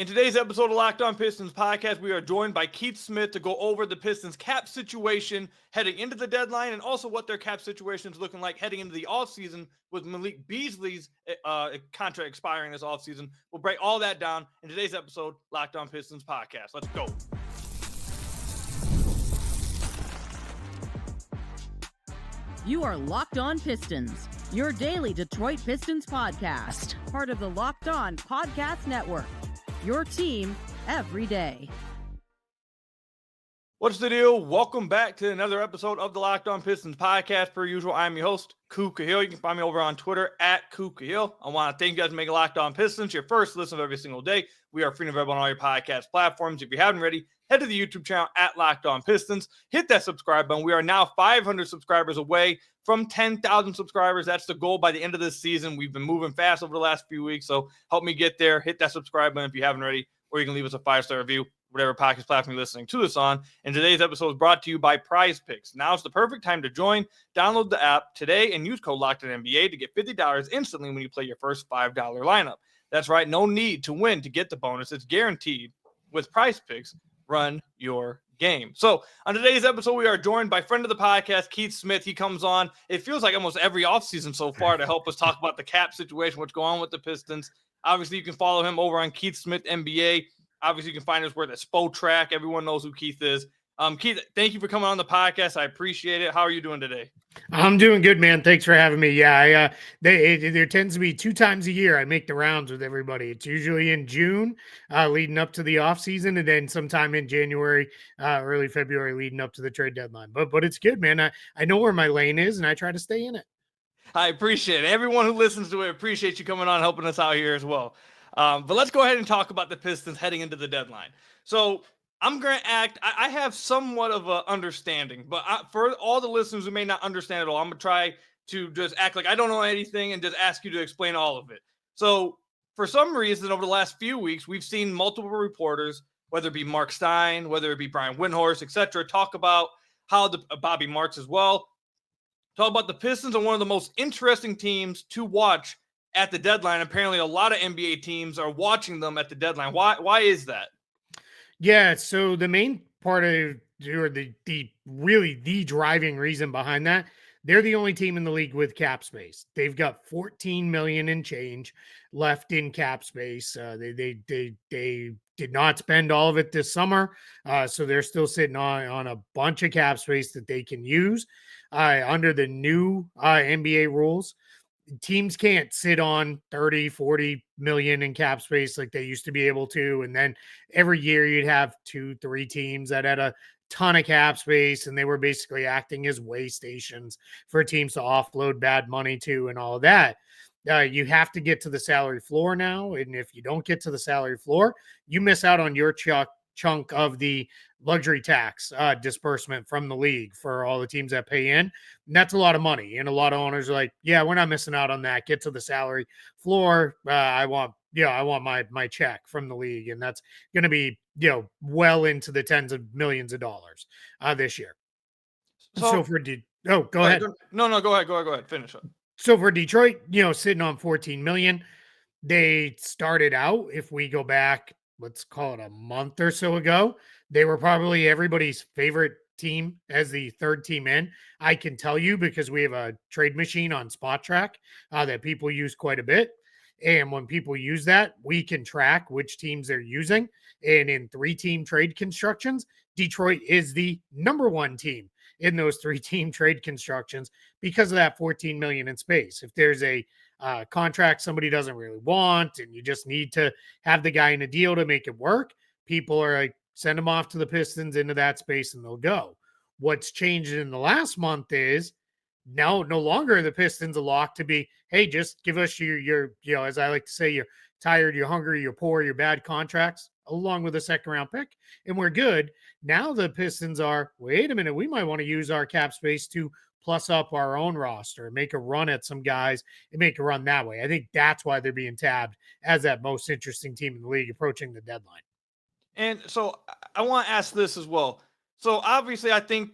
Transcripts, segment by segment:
In today's episode of Locked On Pistons podcast, we are joined by Keith Smith to go over the Pistons cap situation heading into the deadline and also what their cap situation is looking like heading into the offseason with Malik Beasley's contract expiring this offseason. We'll break all that down in today's episode, Locked On Pistons podcast. Let's go. You are Locked On Pistons, your daily Detroit Pistons podcast, part of the Locked On Podcast Network. Your team every day. What's the deal? Welcome back to another episode of the Locked On Pistons podcast. Per usual, I'm your host, Ku Khahil. You can find me over on Twitter at Ku Khahil. I want to thank you guys for making Locked On Pistons your first listen of every single day. We are free and available on all your podcast platforms. If you haven't already, head to the YouTube channel at Locked On Pistons. Hit that subscribe button. We are now 500 subscribers away from 10,000 subscribers. That's the goal by the end of this season. We've been moving fast over the last few weeks, so help me get there. Hit that subscribe button if you haven't already, or you can leave us a 5-star review, whatever podcast platform you're listening to this on. And today's episode is brought to you by Prize Picks. Now's the perfect time to join. Download the app today and use code LOCKEDONNBA to get $50 instantly when you play your first $5 lineup. That's right, no need to win to get the bonus. It's guaranteed with Prize Picks. Run your game. So on today's episode, we are joined by friend of the podcast, Keith Smith. He comes on, it feels like almost every offseason so far, to help us talk about the cap situation, what's going on with the Pistons. Obviously, you can follow him over on Keith Smith NBA. Obviously, you can find his work at Spotrac. Everyone knows who Keith is. Keith, thank you for coming on the podcast. I appreciate it. How are you doing today? I'm doing good, man. Thanks for having me. Yeah, there tends to be 2 times a year I make the rounds with everybody. It's usually in June, leading up to the off season, and then sometime in January, early February, leading up to the trade deadline. But it's good, man. I know where my lane is, and I try to stay in it. I appreciate it. Everyone who listens to it appreciates you coming on, helping us out here as well. But let's go ahead and talk about the Pistons heading into the deadline. So I'm going to I have somewhat of an understanding, but for all the listeners who may not understand it all, I'm going to try to just act like I don't know anything and just ask you to explain all of it. So for some reason, over the last few weeks, we've seen multiple reporters, whether it be Mark Stein, whether it be Brian Windhorst, etc., talk about how Bobby Marks as well, talk about the Pistons are one of the most interesting teams to watch at the deadline. Apparently, a lot of NBA teams are watching them at the deadline. Why is that? Yeah, so the main part of, or the really the driving reason behind that, they're the only team in the league with cap space. They've got 14 million and change left in cap space. They did not spend all of it this summer, so they're still sitting on a bunch of cap space that they can use under the new NBA rules. Teams can't sit on 30, 40 million in cap space like they used to be able to. And then every year you'd have 2-3 teams that had a ton of cap space, and they were basically acting as way stations for teams to offload bad money to and all of that. You have to get to the salary floor now. And if you don't get to the salary floor, you miss out on your chunk of the luxury tax disbursement from the league for all the teams that pay in. And that's a lot of money. And a lot of owners are like, yeah, we're not missing out on that. Get to the salary floor. I want my check from the league. And that's going to be, well into the tens of millions of dollars this year. So for, go ahead. No, go ahead. Finish up. So for Detroit, sitting on 14 million, they started out, if we go back, let's call it a month or so ago, they were probably everybody's favorite team as the third team in. I can tell you because we have a trade machine on Spotrac that people use quite a bit. And when people use that, we can track which teams they're using. And in 3-team trade constructions, Detroit is the number 1 team in those 3-team trade constructions because of that 14 million in space. If there's a contract somebody doesn't really want and you just need to have the guy in a deal to make it work, people are like, send them off to the Pistons into that space and they'll go. What's changed in the last month is now no longer the Pistons a lock to be, hey, just give us your as I like to say, you're tired, you're hungry, you're poor, your bad contracts, along with a second round pick, and we're good. Now the Pistons are, wait a minute, we might want to use our cap space to plus up our own roster and make a run at some guys and make a run that way. I think that's why they're being tabbed as that most interesting team in the league approaching the deadline. And so I want to ask this as well. So obviously I think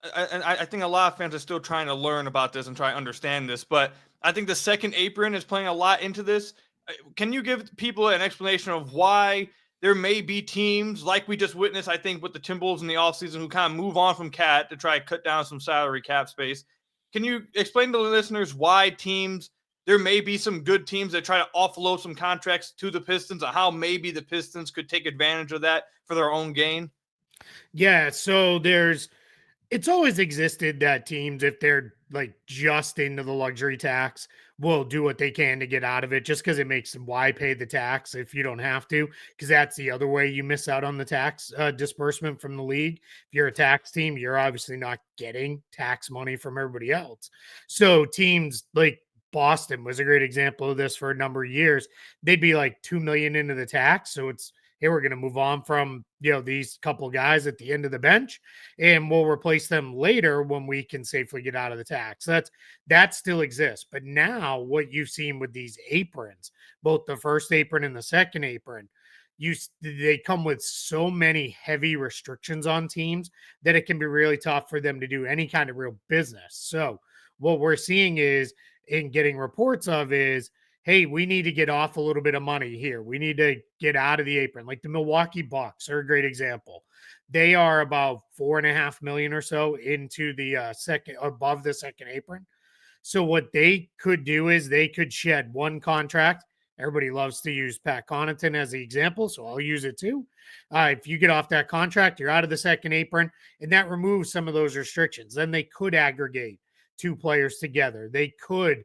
a lot of fans are still trying to learn about this and try to understand this, but I think the second apron is playing a lot into this. Can you give people an explanation of why there may be teams like we just witnessed, I think, with the Timberwolves in the offseason who kind of move on from Cat to try to cut down some salary cap space. Can you explain to the listeners why there may be some good teams that try to offload some contracts to the Pistons, and how maybe the Pistons could take advantage of that for their own gain? Yeah, so it's always existed that teams, if they're like just into the luxury tax, will do what they can to get out of it, just because it makes them why pay the tax if you don't have to, because that's the other way you miss out on the tax disbursement from the league. If you're a tax team, you're obviously not getting tax money from everybody else. So teams like Boston was a great example of this for a number of years. They'd be like 2 million into the tax. So it's, hey, we're going to move on from, these couple guys at the end of the bench, and we'll replace them later when we can safely get out of the tax. That still exists. But now what you've seen with these aprons, both the first apron and the second apron, they come with so many heavy restrictions on teams that it can be really tough for them to do any kind of real business. So what we're seeing is, and getting reports of, is, hey, we need to get off a little bit of money here. We need to get out of the apron. Like the Milwaukee Bucks are a great example. They are about 4.5 million or so into the second, above the second apron. So what they could do is they could shed one contract. Everybody loves to use Pat Connaughton as the example, so I'll use it too. If you get off that contract, you're out of the second apron, and that removes some of those restrictions. Then they could aggregate two players together. They could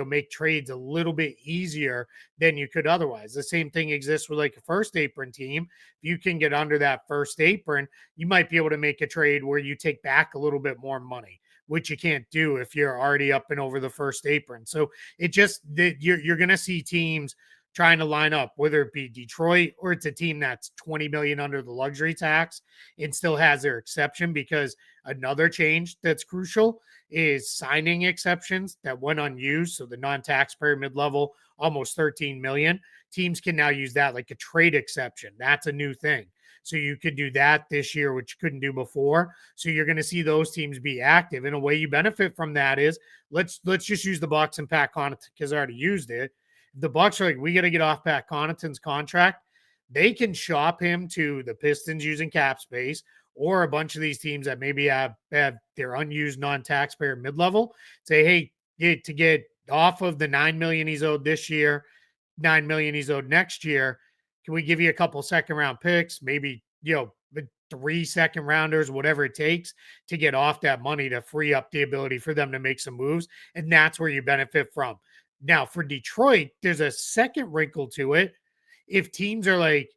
make trades a little bit easier than you could otherwise. The same thing exists with like a first apron team. If you can get under that first apron, you might be able to make a trade where you take back a little bit more money, which you can't do if you're already up and over the first apron. So you're going to see teams trying to line up, whether it be Detroit or it's a team that's 20 million under the luxury tax and still has their exception, because another change that's crucial is signing exceptions that went unused. So the non-taxpayer mid-level, almost 13 million. Teams can now use that like a trade exception. That's a new thing. So you could do that this year, which you couldn't do before. So you're going to see those teams be active. In a way you benefit from that is, let's just use the Bucks and Pat Connaughton, because I already used it. The Bucks are like, we got to get off Pat Connaughton's contract. They can shop him to the Pistons using cap space, or a bunch of these teams that maybe have their unused non-taxpayer mid-level, say, hey, to get off of the 9 million he's owed this year, 9 million he's owed next year, can we give you a couple second round picks, maybe 3 second rounders, whatever it takes to get off that money, to free up the ability for them to make some moves. And that's where you benefit from. Now for Detroit, there's a second wrinkle to it. If teams are like,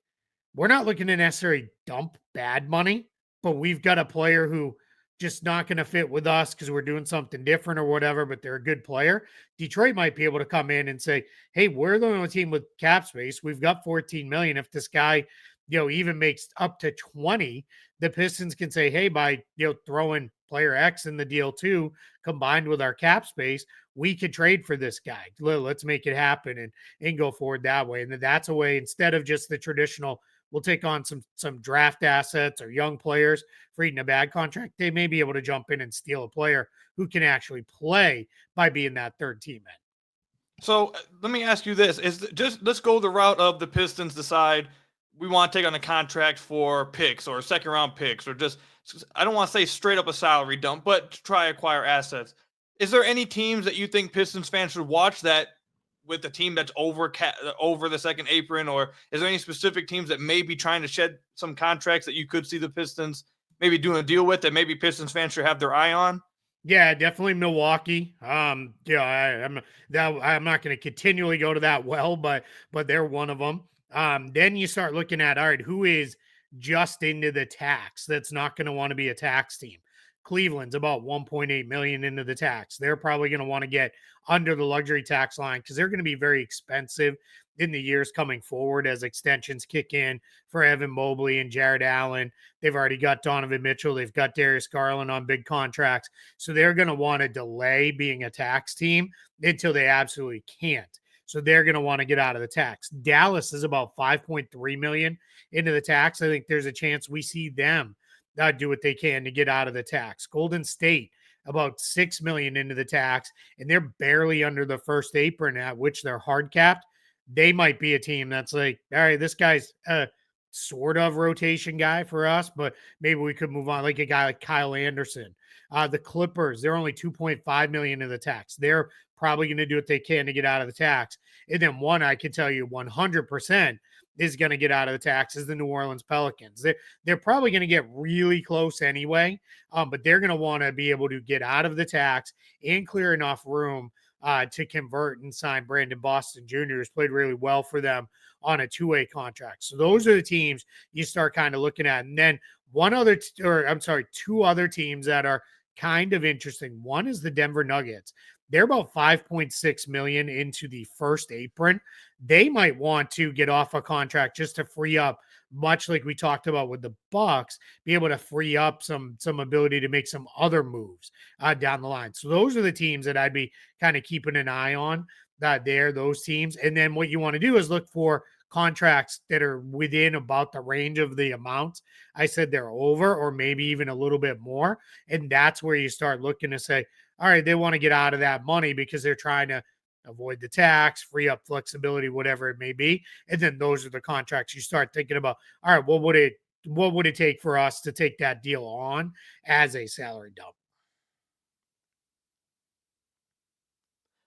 we're not looking to necessarily dump bad money, but we've got a player who just not going to fit with us because we're doing something different or whatever, but they're a good player, Detroit might be able to come in and say, hey, we're the only team with cap space. We've got 14 million. If this guy, even makes up to 20, the Pistons can say, hey, by, throwing player X in the deal too, combined with our cap space, we could trade for this guy. Let's make it happen and go forward that way. And that's a way, instead of just the traditional, we'll take on some draft assets or young players for eating a bad contract, they may be able to jump in and steal a player who can actually play by being that third teammate. So let me ask you this: let's go the route of the Pistons decide we want to take on a contract for picks or second round picks, or just, I don't want to say straight up a salary dump, but to try acquire assets. Is there any teams that you think Pistons fans should watch that with the team that's over the second apron, or is there any specific teams that may be trying to shed some contracts that you could see the Pistons maybe doing a deal with that maybe Pistons fans should have their eye on? Yeah, definitely Milwaukee. I'm not going to continually go to that well, but they're one of them. Then you start looking at, all right, who is just into the tax that's not going to want to be a tax team? Cleveland's about 1.8 million into the tax. They're probably going to want to get under the luxury tax line because they're going to be very expensive in the years coming forward as extensions kick in for Evan Mobley and Jared Allen. They've already got Donovan Mitchell. They've got Darius Garland on big contracts. So they're going to want to delay being a tax team until they absolutely can't. So they're going to want to get out of the tax. Dallas is about 5.3 million into the tax. I think there's a chance we see them do what they can to get out of the tax. Golden State, about 6 million into the tax, and they're barely under the first apron, at which they're hard capped. they might be a team that's like, all right, this guy's a sort of rotation guy for us, but maybe we could move on. Like a guy like Kyle Anderson. The Clippers, they're only 2.5 million in the tax. They're probably going to do what they can to get out of the tax. And then one I can tell you 100% is going to get out of the tax is the New Orleans Pelicans. They're probably going to get really close anyway, but they're going to want to be able to get out of the tax and clear enough room to convert and sign Brandon Boston Jr., who's played really well for them on a two-way contract. So those are the teams you start kind of looking at. And then two other teams that are kind of interesting. One is the Denver Nuggets. They're about 5.6 million into the first apron. They might want to get off a contract just to free up, much like we talked about with the Bucks, be able to free up some ability to make some other moves down the line. So those are the teams that I'd be kind of keeping an eye on. Those teams. And then what you want to do is look for contracts that are within about the range of the amounts I said they're over, or maybe even a little bit more. And that's where you start looking to say, all right, they want to get out of that money because they're trying to avoid the tax, free up flexibility, whatever it may be. And then those are the contracts you start thinking about. All right, what would it take for us to take that deal on as a salary dump?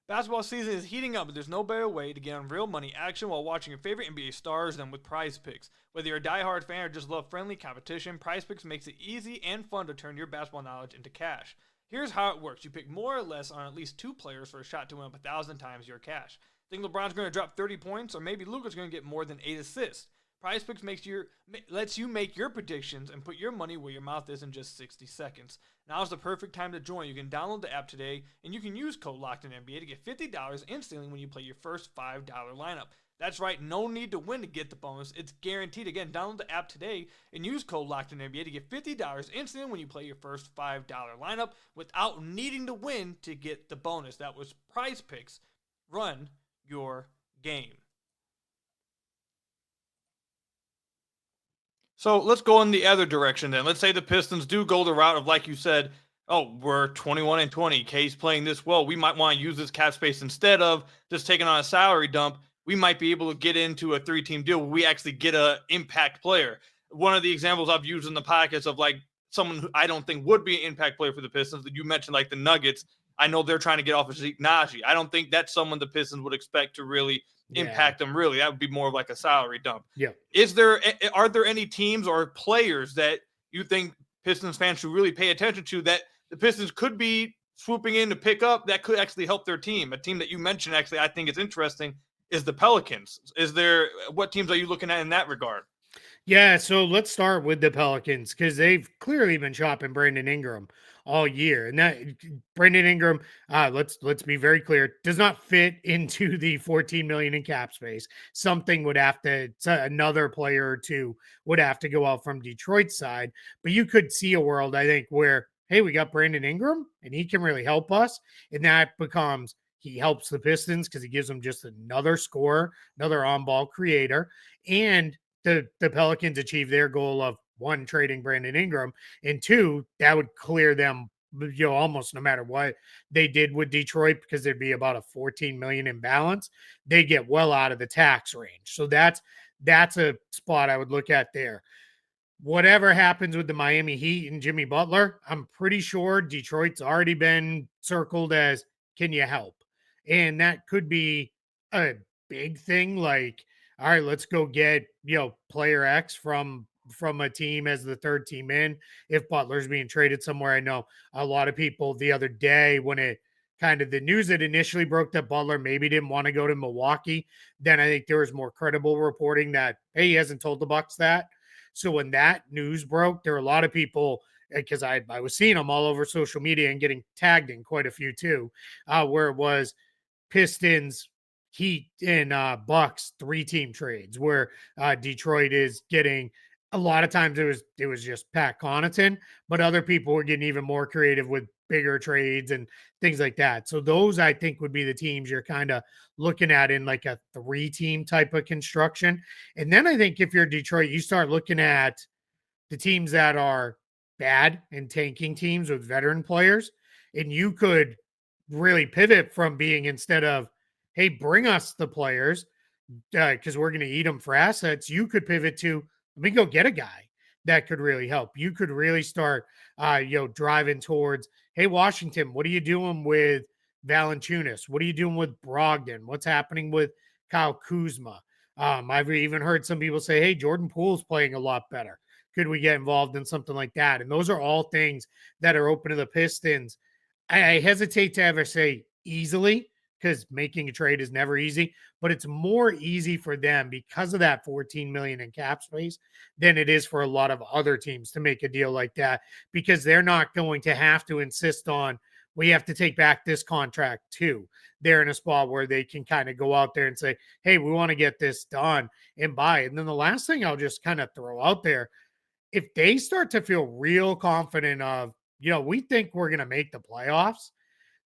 Basketball season is heating up, but there's no better way to get on real money action while watching your favorite NBA stars than with Prize Picks. Whether you're a diehard fan or just love friendly competition, Prize Picks makes it easy and fun to turn your basketball knowledge into cash. Here's how it works. You pick more or less on at least 2 players for a shot to win up 1,000 times your cash. Think LeBron's going to drop 30 points, or maybe Luka's going to get more than 8 assists. Prize Picks lets you make your predictions and put your money where your mouth is in just 60 seconds. Now is the perfect time to join. You can download the app today, and you can use code LOCKEDONNBA to get $50 instantly when you play your first $5 lineup. That's right, no need to win to get the bonus. It's guaranteed. Again, download the app today and use code LOCKEDONNBA to get $50 instantly when you play your first $5 lineup without needing to win to get the bonus. That was Prize Picks. Run your game. So let's go in the other direction then. Let's say the Pistons do go the route of, like you said, oh, we're 21-20. K's playing this well. We might want to use this cap space instead of just taking on a salary dump. We might be able to get into a 3-team deal where we actually get an impact player. One of the examples I've used in the podcast of like someone who I don't think would be an impact player for the Pistons that you mentioned, like the Nuggets. I know they're trying to get off of Zeke Naji. I don't think that's someone the Pistons would expect to really impact them. Really, that would be more of like a salary dump. Yeah. Are there any teams or players that you think Pistons fans should really pay attention to that the Pistons could be swooping in to pick up that could actually help their team? A team that you mentioned, actually, I think is interesting, is the Pelicans. What teams are you looking at in that regard? Yeah, so let's start with the Pelicans because they've clearly been shopping Brandon Ingram all year, and that Brandon Ingram, let's be very clear, does not fit into the 14 million in cap space. Something would have to, another player or two would have to go out from Detroit's side, but you could see a world, I think, where hey, we got Brandon Ingram and he can really help us, and that becomes he helps the Pistons because he gives them just another scorer, another on-ball creator, and the Pelicans achieve their goal of 1, trading Brandon Ingram, and 2, that would clear them, almost no matter what they did with Detroit, because there'd be about a 14 million imbalance. They get well out of the tax range. So that's a spot I would look at there. Whatever happens with the Miami Heat and Jimmy Butler, I'm pretty sure Detroit's already been circled as, can you help? And that could be a big thing. Like, all right, let's go get, player X from a team as the third team in. If Butler's being traded somewhere, I know a lot of people the other day when it kind of the news that initially broke that Butler maybe didn't want to go to Milwaukee, then I think there was more credible reporting that, hey, he hasn't told the Bucks that. So when that news broke, there were a lot of people, because I was seeing them all over social media and getting tagged in quite a few too, where it was Pistons, Heat, and Bucks 3-team trades where Detroit is getting, a lot of times it was just Pat Connaughton, but other people were getting even more creative with bigger trades and things like that. So those, I think, would be the teams you're kind of looking at in like a 3-team type of construction. And then I think if you're Detroit, you start looking at the teams that are bad and tanking teams with veteran players, and you could really pivot from being, instead of, hey, bring us the players, because we're going to eat them for assets, you could pivot to, let me go get a guy that could really help. You could really start, driving towards, hey, Washington, what are you doing with Valanciunas? What are you doing with Brogdon? What's happening with Kyle Kuzma? I've even heard some people say, hey, Jordan Poole's playing a lot better. Could we get involved in something like that? And those are all things that are open to the Pistons. I hesitate to ever say easily, because making a trade is never easy, but it's more easy for them because of that 14 million in cap space than it is for a lot of other teams to make a deal like that, because they're not going to have to insist on, we have to take back this contract too. They're in a spot where they can kind of go out there and say, hey, we want to get this done and buy it. And then the last thing I'll just kind of throw out there, if they start to feel real confident of, we think we're going to make the playoffs,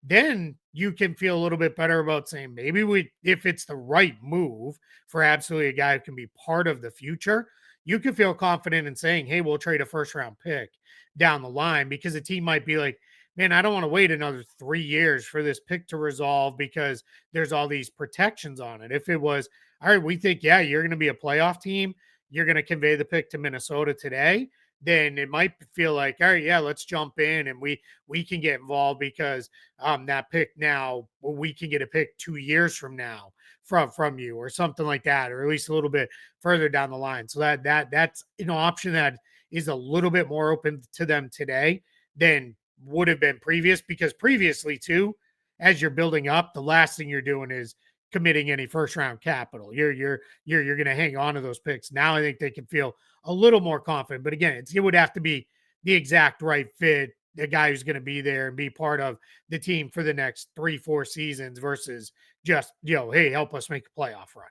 then you can feel a little bit better about saying, maybe if it's the right move for absolutely a guy who can be part of the future, you can feel confident in saying, hey, we'll trade a first round pick down the line, because a team might be like, man, I don't want to wait another 3 years for this pick to resolve because there's all these protections on it. If it was, all right, we think, yeah, you're going to be a playoff team, you're going to convey the pick to Minnesota today, then it might feel like, all right, yeah, let's jump in and we can get involved, because that pick now, we can get a pick 2 years from now from you, or something like that, or at least a little bit further down the line. So that's an option that is a little bit more open to them today than would have been previous, because previously too, as you're building up, the last thing you're doing is committing any first round capital. You're going to hang on to those picks. Now I think they can feel a little more confident, but again, it would have to be the exact right fit, the guy who's going to be there and be part of the team for the next 3-4 seasons, versus just, hey, help us make a playoff run.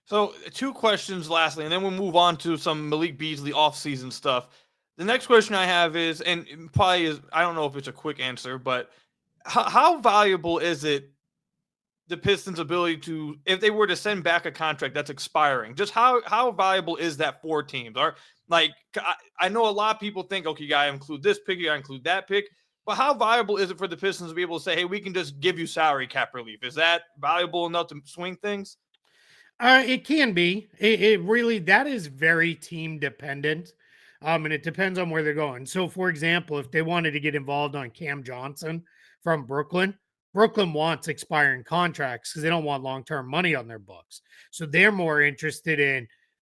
So 2 questions lastly, and then we'll move on to some Malik Beasley offseason stuff. The next question I have is, and it probably is, I don't know if it's a quick answer, but how valuable is it, the Pistons' ability to, if they were to send back a contract that's expiring, just how valuable is that for teams? Or like, I know a lot of people think, okay, you gotta include this pick, you gotta include that pick, but how valuable is it for the Pistons to be able to say, hey, we can just give you salary cap relief? Is that valuable enough to swing things? It can be. It really, that is very team dependent. And it depends on where they're going. So, for example, if they wanted to get involved on Cam Johnson from Brooklyn, Brooklyn wants expiring contracts because they don't want long-term money on their books. So they're more interested in,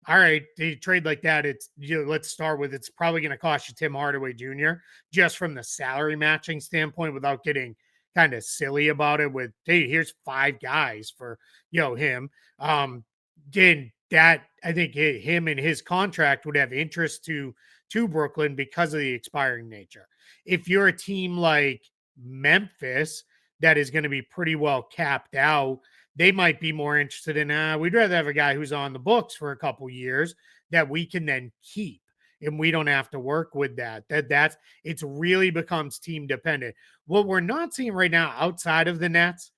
all right, they trade like that. It's, let's start with, it's probably going to cost you Tim Hardaway Jr. just from the salary matching standpoint, without getting kind of silly about it with, hey, here's 5 guys for, him. Then that, I think him and his contract would have interest to Brooklyn because of the expiring nature. If you're a team like Memphis that is going to be pretty well capped out, they might be more interested in, we'd rather have a guy who's on the books for a couple years that we can then keep, and we don't have to work with that. That's, it's really becomes team dependent. What we're not seeing right now outside of the Nets,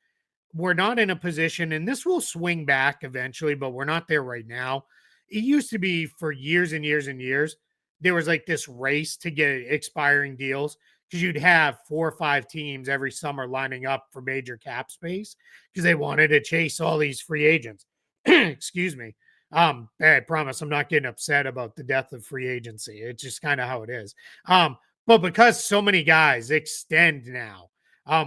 we're not in a position, and this will swing back eventually, but we're not there right now. It used to be for years and years and years, there was like this race to get expiring deals, because you'd have 4 or 5 teams every summer lining up for major cap space because they wanted to chase all these free agents. Excuse me. I promise I'm not getting upset about the death of free agency. It's just kind of how it is. But because so many guys extend now,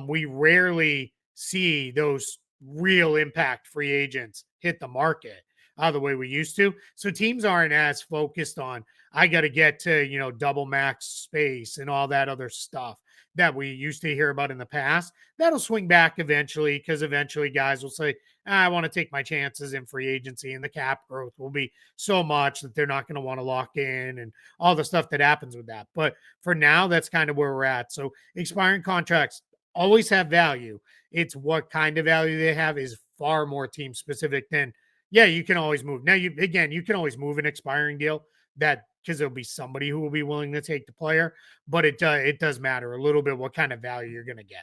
we rarely see those real impact free agents hit the market the way we used to. So teams aren't as focused on, I got to get to, double max space and all that other stuff that we used to hear about in the past. That'll swing back eventually, because eventually guys will say, I want to take my chances in free agency, and the cap growth will be so much that they're not going to want to lock in and all the stuff that happens with that. But for now, that's kind of where we're at. So expiring contracts always have value. It's what kind of value they have is far more team specific than, yeah, you can always move. Now, you can always move an expiring deal, that because there'll be somebody who will be willing to take the player, but it does matter a little bit what kind of value you're going to get.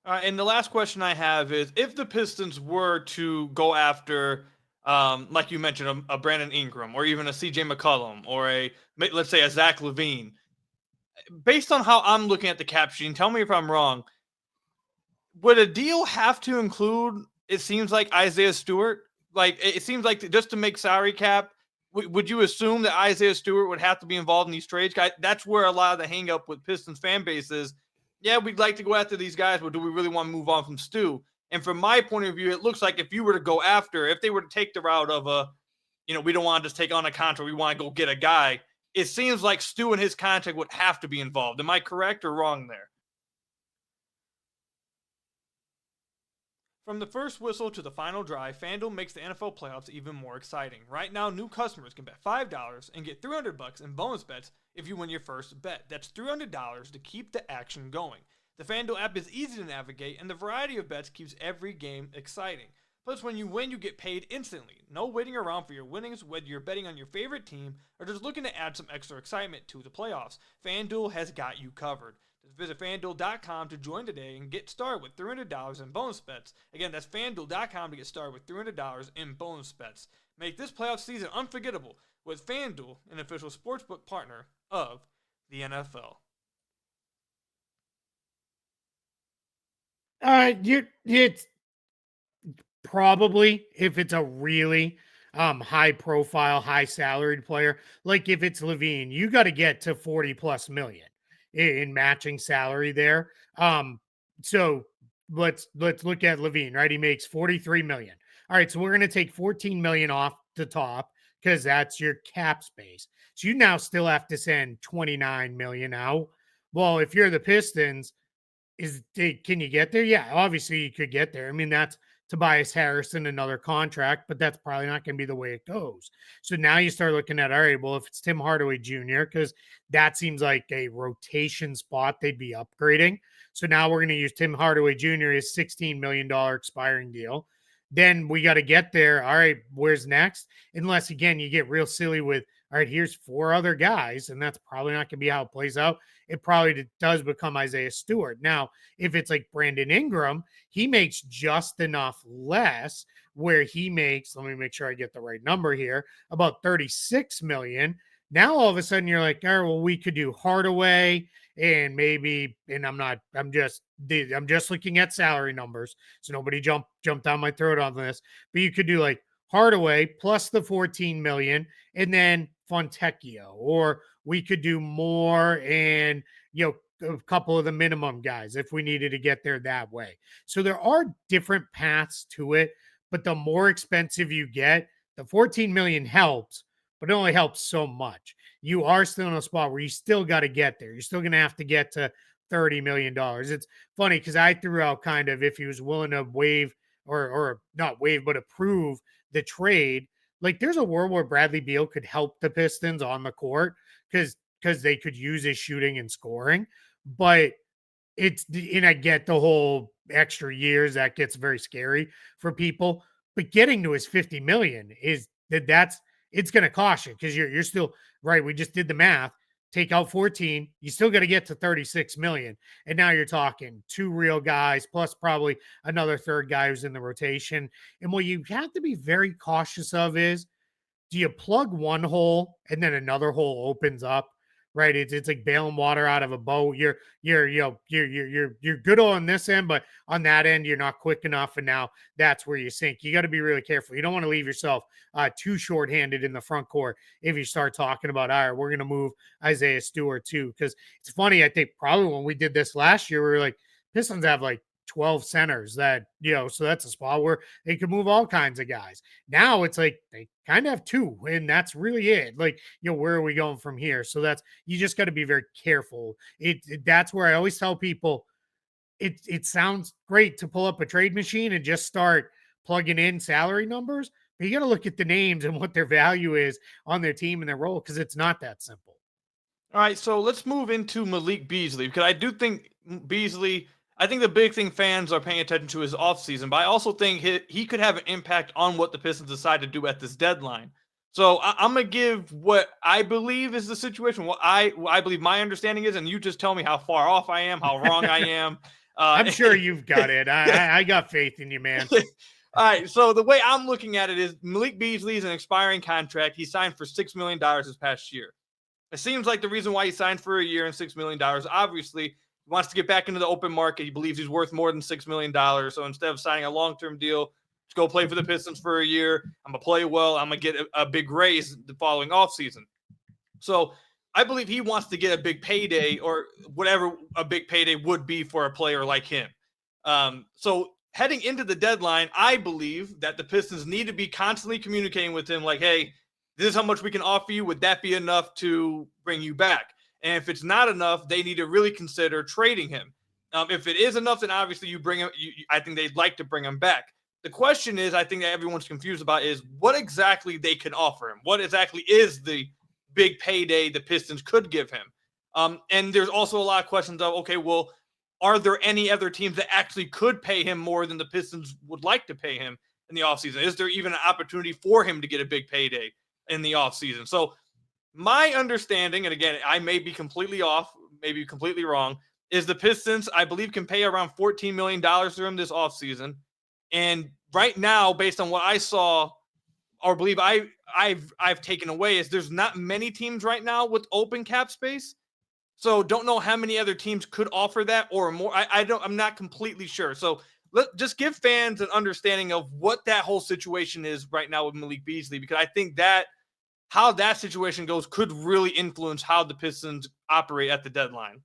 And the last question I have is, if the Pistons were to go after, like you mentioned, a Brandon Ingram, or even a CJ McCollum, or let's say a Zach LaVine, based on how I'm looking at the cap sheet, and tell me if I'm wrong, would a deal have to include, it seems like, Isaiah Stewart? like it seems like just to make salary cap, would you assume that Isaiah Stewart would have to be involved in these trades? That's where a lot of the hang up with Pistons fan base is. Yeah, we'd like to go after these guys, but do we really want to move on from Stu? And from my point of view, it looks like if you were to go after, if they were to take the route of we don't want to just take on a contract, we want to go get a guy. It seems like Stu and his contract would have to be involved. Am I correct or wrong there? From the first whistle to the final drive, FanDuel makes the NFL playoffs even more exciting. Right now, new customers can bet $5 and get $300 in bonus bets if you win your first bet. That's $300 to keep the action going. The FanDuel app is easy to navigate, and the variety of bets keeps every game exciting. Plus, when you win, you get paid instantly. No waiting around for your winnings, whether you're betting on your favorite team or just looking to add some extra excitement to the playoffs. FanDuel has got you covered. Just visit FanDuel.com to join today and get started with $300 in bonus bets. Again, that's FanDuel.com to get started with $300 in bonus bets. Make this playoff season unforgettable with FanDuel, an official sportsbook partner of the NFL. It's probably, if it's a really high profile, high salaried player, like if it's Levine, you got to get to 40 plus million in matching salary there. So let's look at Levine, right? He makes 43 million. All right, so we're going to take 14 million off the top because that's your cap space. So you now still have to send 29 million out. Well, if you're the Pistons, can you get there? Yeah, obviously you could get there. I mean, that's Tobias Harrison, another contract, but that's probably not going to be the way it goes. So now you start looking at, all right, well, if it's Tim Hardaway Jr., because that seems like a rotation spot they'd be upgrading. So now we're going to use Tim Hardaway Jr. his $16 million expiring deal. Then we got to get there. All right, where's next? Unless, again, you get real silly with, all right, here's 4 other guys, and that's probably not going to be how it plays out. It probably does become Isaiah Stewart. Now, if it's like Brandon Ingram, he makes just enough less where he makes, let me make sure I get the right number here, about 36 million. Now, all of a sudden you're like, all right, well, we could do Hardaway and maybe, and I'm just looking at salary numbers. So nobody jump down my throat on this, but you could do like Hardaway plus the 14 million and then Fontecchio, or we could do more and, a couple of the minimum guys if we needed to get there that way. So there are different paths to it, but the more expensive you get, the 14 million helps, but it only helps so much. You are still in a spot where you still got to get there. You're still going to have to get to $30 million. It's funny because I threw out kind of if he was willing to waive or not waive, but approve the trade. Like there's a world where Bradley Beal could help the Pistons on the court because they could use his shooting and scoring. But and I get the whole extra years that gets very scary for people. But getting to his 50 million it's going to cost you because you're still right. We just did the math. Take out 14, you still got to get to 36 million. And now you're talking 2 real guys plus probably another third guy who's in the rotation. And what you have to be very cautious of is, do you plug one hole and then another hole opens up? Right? It's like bailing water out of a boat. You're good on this end, but on that end, you're not quick enough. And now that's where you sink. You got to be really careful. You don't want to leave yourself too shorthanded in the front court if you start talking about, all right, we're going to move Isaiah Stewart too. Because it's funny, I think probably when we did this last year, we were like, Pistons have like 12 centers that, so that's a spot where they could move all kinds of guys. Now it's like they kind of have 2, and that's really it. Like, where are we going from here? So you just got to be very careful. That's where I always tell people it sounds great to pull up a trade machine and just start plugging in salary numbers, but you got to look at the names and what their value is on their team and their role because it's not that simple. All right, so let's move into Malik Beasley because I do think Beasley – I think the big thing fans are paying attention to is offseason, but I also think he could have an impact on what the Pistons decide to do at this deadline. So I'm going to give what I believe is the situation, what I believe my understanding is, and you just tell me how far off I am, how wrong I am. I'm sure you've got it. I got faith in you, man. All right, so the way I'm looking at it is Malik Beasley is an expiring contract. He signed for $6 million this past year. It seems like the reason why he signed for a year and $6 million, obviously, wants to get back into the open market. He believes he's worth more than $6 million. So instead of signing a long-term deal, Just go play for the Pistons for a year. I'm going to play well. I'm going to get a big raise the following offseason. So I believe he wants to get a big payday or whatever a big payday would be for a player like him. So heading into the deadline, I believe that the Pistons need to be constantly communicating with him like, hey, this is how much we can offer you. Would that be enough to bring you back? And if it's not enough, they need to really consider trading him. If it is enough, then obviously you bring him. I think they'd like to bring him back. The question is, I think that everyone's confused about is what exactly they can offer him. What exactly is the big payday the Pistons could give him? And there's also a lot of questions of, okay, well, are there any other teams that actually could pay him more than the Pistons would like to pay him in the offseason? Is there even an opportunity for him to get a big payday in the offseason? So my understanding, and again, I may be completely off, maybe completely wrong, is the Pistons, I believe, can pay around $14 million for him this offseason. And right now, based on what I saw or believe I've taken away, is there's not many teams right now with open cap space. So don't know how many other teams could offer that or more. I'm not completely sure. So just give fans an understanding of what that whole situation is right now with Malik Beasley, because I think that how that situation goes could really influence how the Pistons operate at the deadline.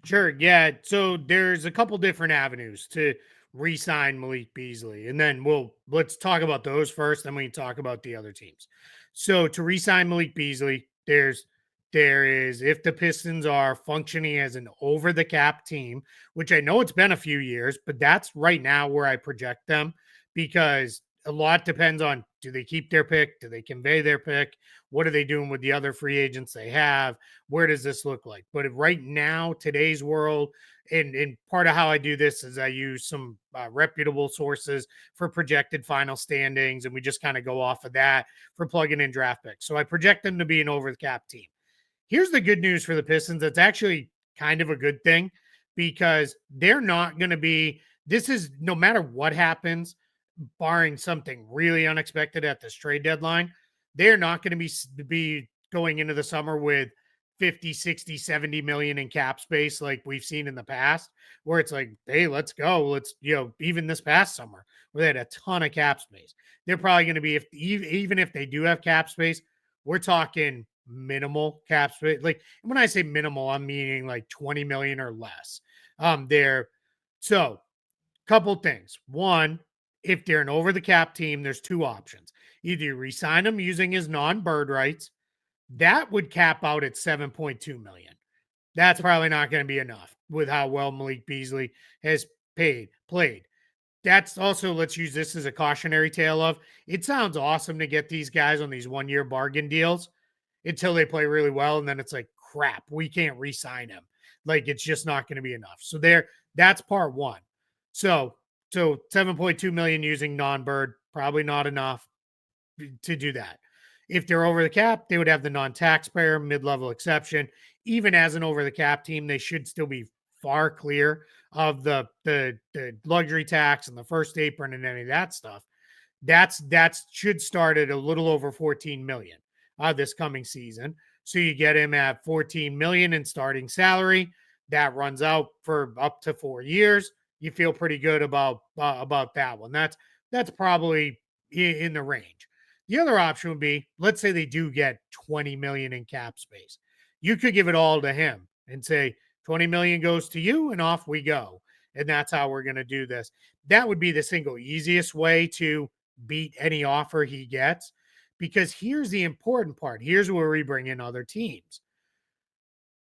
Sure. Yeah. So there's a couple different avenues to re-sign Malik Beasley. And then let's talk about those first. Then we can talk about the other teams. So to re-sign Malik Beasley, there is, if the Pistons are functioning as an over the cap team, which I know it's been a few years, but that's right now where I project them, because a lot depends on, do they keep their pick? Do they convey their pick? What are they doing with the other free agents they have? Where does this look like? But right now, today's world, and part of how I do this is I use some reputable sources for projected final standings, and we just kind of go off of that for plugging in draft picks. So I project them to be an over the cap team. Here's the good news for the Pistons. It's actually kind of a good thing, because they're not going to be, this is no matter what happens, barring something really unexpected at this trade deadline, they're not going to be going into the summer with 50, 60, 70 million in cap space like we've seen in the past, where it's like, hey, let's go. Let's, even this past summer where they had a ton of cap space. They're probably going to be, even if they do have cap space, we're talking minimal cap space. Like when I say minimal, I'm meaning like 20 million or less. So couple things. One, if they're an over the cap team, there's two options. Either you re-sign him using his non-bird rights. That would cap out at 7.2 million. That's probably not going to be enough with how well Malik Beasley has played. That's also, let's use this as a cautionary tale of, it sounds awesome to get these guys on these 1-year bargain deals until they play really well. And then it's like, crap, we can't re-sign him. Like, it's just not going to be enough. So that's part one. So 7.2 million using non-bird, probably not enough to do that. If they're over the cap, they would have the non-taxpayer mid-level exception. Even as an over the cap team, they should still be far clear of the luxury tax and the first apron and any of that stuff. That should start at a little over 14 million this coming season. So you get him at 14 million in starting salary. That runs out for up to 4 years. You feel pretty good about that one. That's probably in the range. The other option would be, let's say they do get 20 million in cap space. You could give it all to him and say 20 million goes to you and off we go. And that's how we're going to do this. That would be the single easiest way to beat any offer he gets, because here's the important part. Here's where we bring in other teams.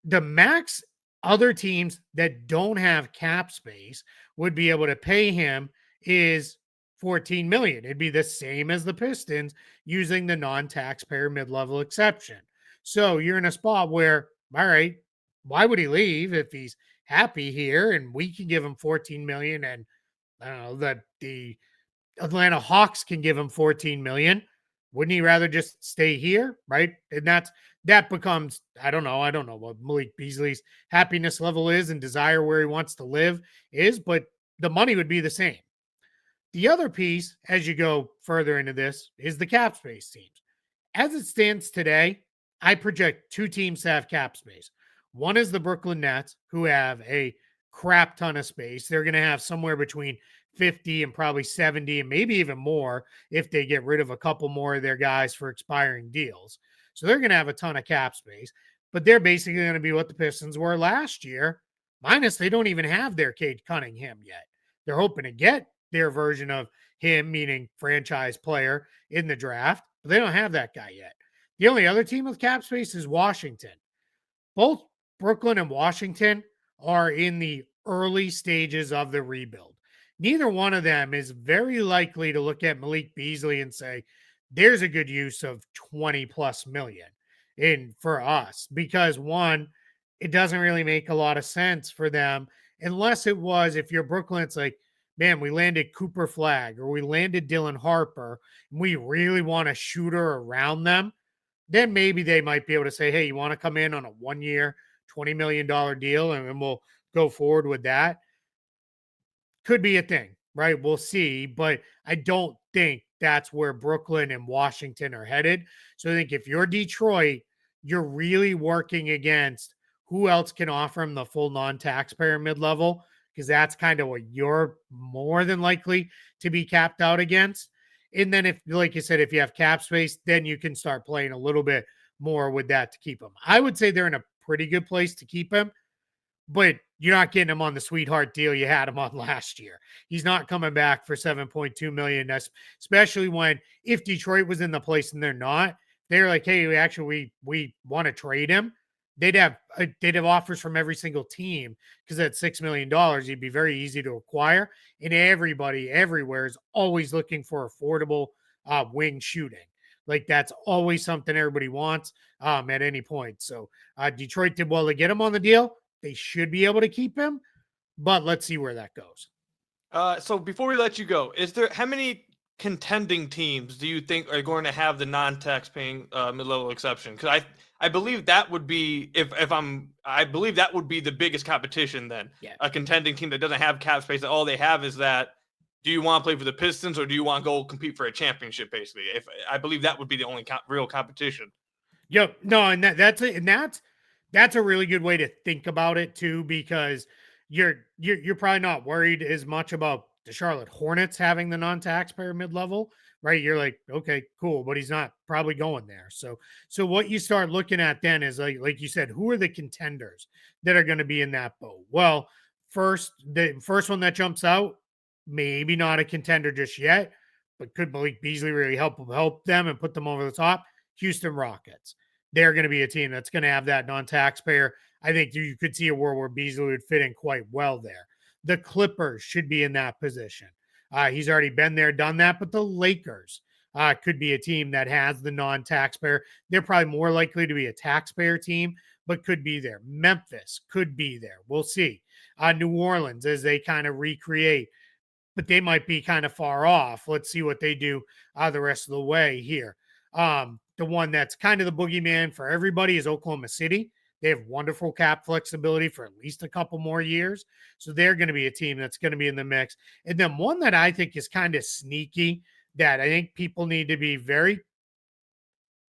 The max other teams that don't have cap space would be able to pay him is 14 million. It'd be the same as the Pistons using the non-taxpayer mid-level exception. So you're in a spot where, all right, why would he leave if he's happy here and we can give him 14 million and I don't know that the Atlanta Hawks can give him 14 million? Wouldn't he rather just stay here? Right. And that becomes, I don't know what Malik Beasley's happiness level is and desire where he wants to live is, but the money would be the same. The other piece, as you go further into this, is the cap space teams. As it stands today, I project two teams to have cap space. One is the Brooklyn Nets, who have a crap ton of space. They're going to have somewhere between 50 and probably 70 and maybe even more if they get rid of a couple more of their guys for expiring deals. So they're going to have a ton of cap space, but they're basically going to be what the Pistons were last year, minus they don't even have their Cade Cunningham yet. They're hoping to get their version of him, meaning franchise player, in the draft, but they don't have that guy yet. The only other team with cap space is Washington. Both Brooklyn and Washington are in the early stages of the rebuild. Neither one of them is very likely to look at Malik Beasley and say, there's a good use of 20 plus million in for us, because one, it doesn't really make a lot of sense for them unless it was, if you're Brooklyn, it's like, man, we landed Cooper Flagg or we landed Dylan Harper and we really want a shooter around them. Then maybe they might be able to say, hey, you want to come in on a 1 year, $20 million deal and we'll go forward with that. Could be a thing, right? We'll see. But I don't think that's where Brooklyn and Washington are headed. So I think if you're Detroit, you're really working against who else can offer them the full non-taxpayer mid-level, because that's kind of what you're more than likely to be capped out against. And then if, like you said, if you have cap space, then you can start playing a little bit more with that to keep him. I would say they're in a pretty good place to keep him, but you're not getting him on the sweetheart deal you had him on last year. He's not coming back for $7.2 million, especially when, if Detroit was in the place and they're not, they're like, hey, actually, we want to trade him. They'd have offers from every single team, because at $6 million, he'd be very easy to acquire. And everybody everywhere is always looking for affordable wing shooting. Like, that's always something everybody wants at any point. So Detroit did well to get him on the deal. They should be able to keep him, but let's see where that goes. So before we let you go, how many contending teams do you think are going to have the non-tax-paying mid-level exception? Because I believe that would be, I believe that would be the biggest competition then. Yeah. A contending team that doesn't have cap space, that all they have is that, do you want to play for the Pistons or do you want to go compete for a championship, basically? If I believe that would be the only real competition. Yep. No, and that's a really good way to think about it too, because you're probably not worried as much about the Charlotte Hornets having the non-taxpayer mid-level, right? You're like, okay, cool, but he's not probably going there. So what you start looking at then is like you said, who are the contenders that are going to be in that boat? Well, the first one that jumps out, maybe not a contender just yet, but could Malik Beasley really help them and put them over the top? Houston Rockets. They're going to be a team that's going to have that non-taxpayer. I think you could see a world where Beasley would fit in quite well there. The Clippers should be in that position. He's already been there, done that, but the Lakers could be a team that has the non-taxpayer. They're probably more likely to be a taxpayer team, but could be there. Memphis could be there. We'll see. New Orleans, as they kind of recreate, but they might be kind of far off. Let's see what they do the rest of the way here. The one that's kind of the boogeyman for everybody is Oklahoma City. They have wonderful cap flexibility for at least a couple more years. So they're going to be a team that's going to be in the mix. And then one that I think is kind of sneaky that I think people need to be very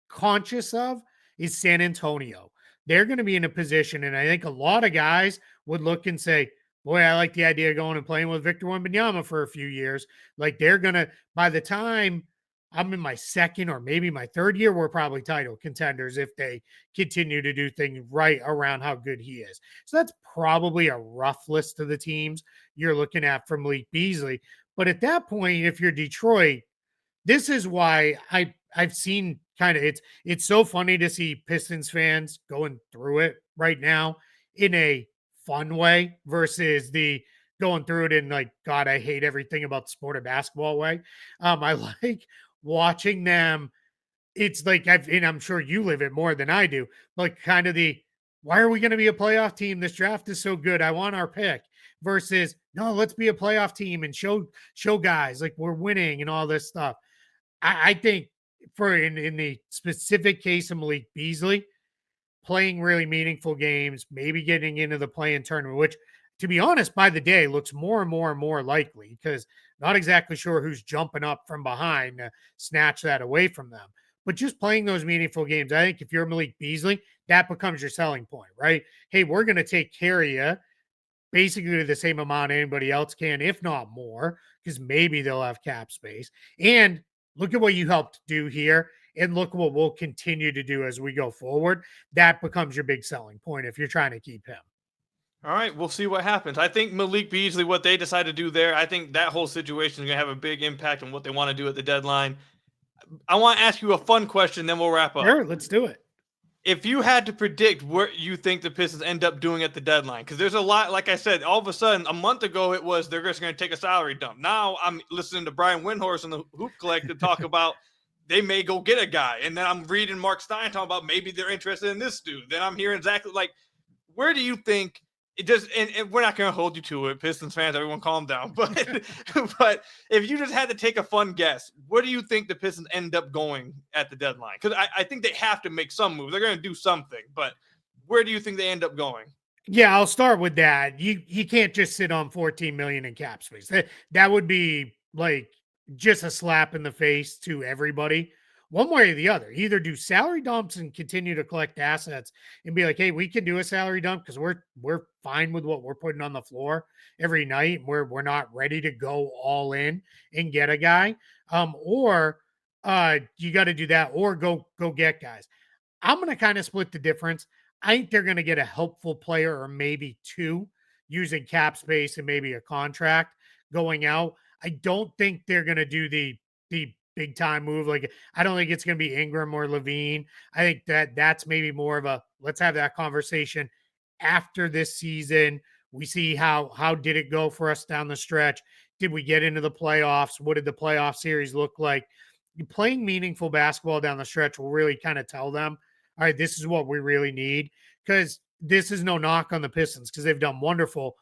conscious of is San Antonio. They're going to be in a position, and I think a lot of guys would look and say, boy, I like the idea of going and playing with Victor Wembanyama for a few years. Like, they're going to, by the time I'm in my second or maybe my third year, we're probably title contenders if they continue to do things right around how good he is. So that's probably a rough list of the teams you're looking at from Malik Beasley. But at that point, if you're Detroit, this is why I've seen kind of, it's so funny to see Pistons fans going through it right now in a fun way versus the going through it in like, God, I hate everything about the sport of basketball way. I like watching them. It's like, I'm sure you live it more than I do, like kind of why are we going to be a playoff team? This draft is so good. I want our pick versus, no, let's be a playoff team and show guys like we're winning and all this stuff. I think in the specific case of Malik Beasley, playing really meaningful games, maybe getting into the play-in tournament, which, to be honest, by the day looks more and more and more likely, because not exactly sure who's jumping up from behind to snatch that away from them. But just playing those meaningful games, I think if you're Malik Beasley, that becomes your selling point, right? Hey, we're going to take care of you basically the same amount anybody else can, if not more, because maybe they'll have cap space. And look at what you helped do here. And look what we'll continue to do as we go forward. That becomes your big selling point if you're trying to keep him. All right, we'll see what happens. I think Malik Beasley, what they decide to do there, I think that whole situation is going to have a big impact on what they want to do at the deadline. I want to ask you a fun question, then we'll wrap up. Sure, let's do it. If you had to predict what you think the Pistons end up doing at the deadline, because there's a lot, like I said, all of a sudden, a month ago, it was they're just going to take a salary dump. Now I'm listening to Brian Windhorst and the Hoop Collective talk about they may go get a guy. And then I'm reading Mark Stein talking about maybe they're interested in this dude. Then I'm hearing exactly like, where do you think it does? And we're not going to hold you to it, Pistons fans, everyone calm down. But but if you just had to take a fun guess, where do you think the Pistons end up going at the deadline? Because I think they have to make some move. They're going to do something. But where do you think they end up going? Yeah, I'll start with that. You can't just sit on 14 million in cap space. That would be like just a slap in the face to everybody. One way or the other, either do salary dumps and continue to collect assets and be like, hey, we can do a salary dump because we're fine with what we're putting on the floor every night. We're not ready to go all in and get a guy. Or you got to do that or go get guys. I'm going to kind of split the difference. I think they're going to get a helpful player or maybe two using cap space and maybe a contract going out. I don't think they're going to do the big time move. Like, I don't think it's going to be Ingram or Levine. I think that's maybe more of a, let's have that conversation after this season. We see how did it go for us down the stretch? Did we get into the playoffs? What did the playoff series look like? Playing meaningful basketball down the stretch will really kind of tell them, all right, this is what we really need. Because this is no knock on the Pistons because they've done wonderful,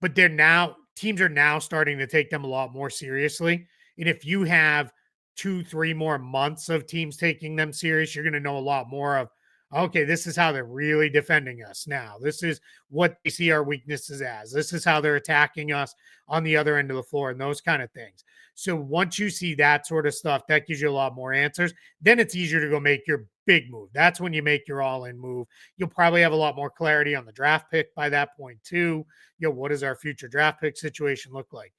but teams are now starting to take them a lot more seriously. And if you have 2-3 more months of teams taking them serious, you're going to know a lot more of, okay, this is how they're really defending us now. This is what they see our weaknesses as. This is how they're attacking us on the other end of the floor and those kind of things. So once you see that sort of stuff, that gives you a lot more answers. Then it's easier to go make your big move. That's when you make your all-in move. You'll probably have a lot more clarity on the draft pick by that point too. What does our future draft pick situation look like?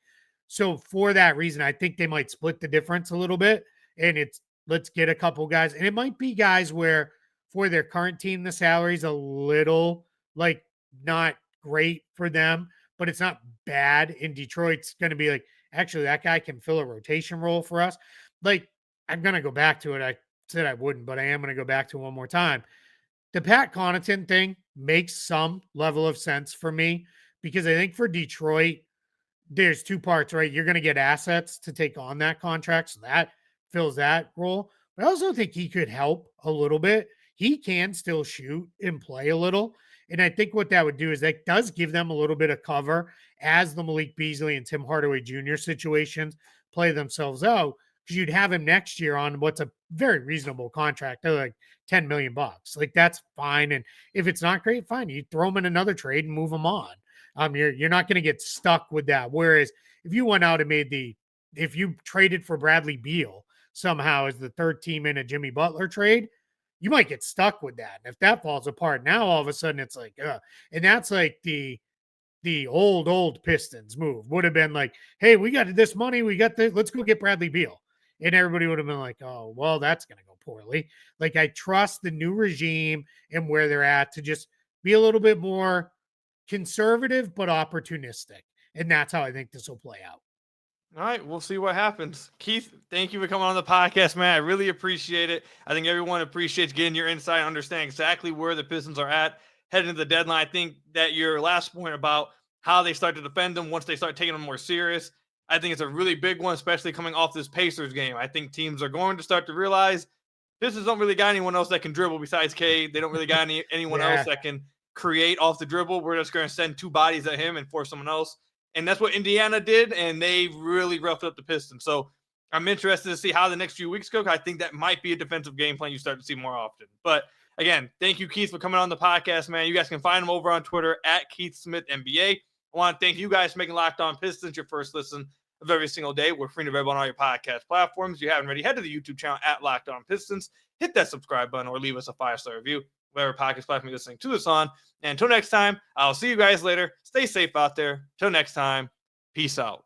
So for that reason, I think they might split the difference a little bit. And it's, let's get a couple guys. And it might be guys where for their current team, the salary's a little like not great for them, but it's not bad. In Detroit's going to be like, actually, that guy can fill a rotation role for us. Like, I'm going to go back to it. I said I wouldn't, but I am going to go back to it one more time. The Pat Connaughton thing makes some level of sense for me because I think for Detroit, there's two parts, right? You're going to get assets to take on that contract. So that fills that role. But I also think he could help a little bit. He can still shoot and play a little. And I think what that would do is that does give them a little bit of cover as the Malik Beasley and Tim Hardaway Jr. situations play themselves out. Because you'd have him next year on what's a very reasonable contract, like $10 million. Like, that's fine. And if it's not great, fine. You throw him in another trade and move him on. You're not going to get stuck with that. Whereas if you went out and if you traded for Bradley Beal somehow as the third team in a Jimmy Butler trade, you might get stuck with that. And if that falls apart, now all of a sudden it's like, and that's like the old Pistons move would have been like, hey, we got this money. We got this. Let's go get Bradley Beal. And everybody would have been like, oh, well, that's going to go poorly. Like, I trust the new regime and where they're at to just be a little bit more conservative, but opportunistic. And that's how I think this will play out. All right, we'll see what happens. Keith, thank you for coming on the podcast, man. I really appreciate it. I think everyone appreciates getting your insight and understanding exactly where the Pistons are at heading to the deadline. I think that your last point about how they start to defend them once they start taking them more serious, I think it's a really big one, especially coming off this Pacers game. I think teams are going to start to realize Pistons don't really got anyone else that can dribble besides Cade. They don't really got anyone else that can create off the dribble. We're just going to send two bodies at him and force someone else. And that's what Indiana did, and they really roughed up the Pistons. So I'm interested to see how the next few weeks go. I think that might be a defensive game plan you start to see more often. But again, thank you, Keith, for coming on the podcast, man. You guys can find him over on Twitter at Keith Smith NBA. I want to thank you guys for making Locked On Pistons your first listen of every single day. We're free to available on all your podcast platforms. If you haven't already, head to the YouTube channel at Locked On Pistons. Hit that subscribe button or leave us a 5-star review. whatever podcast platform you're listening to this on. And until next time, I'll see you guys later. Stay safe out there. Till next time, peace out.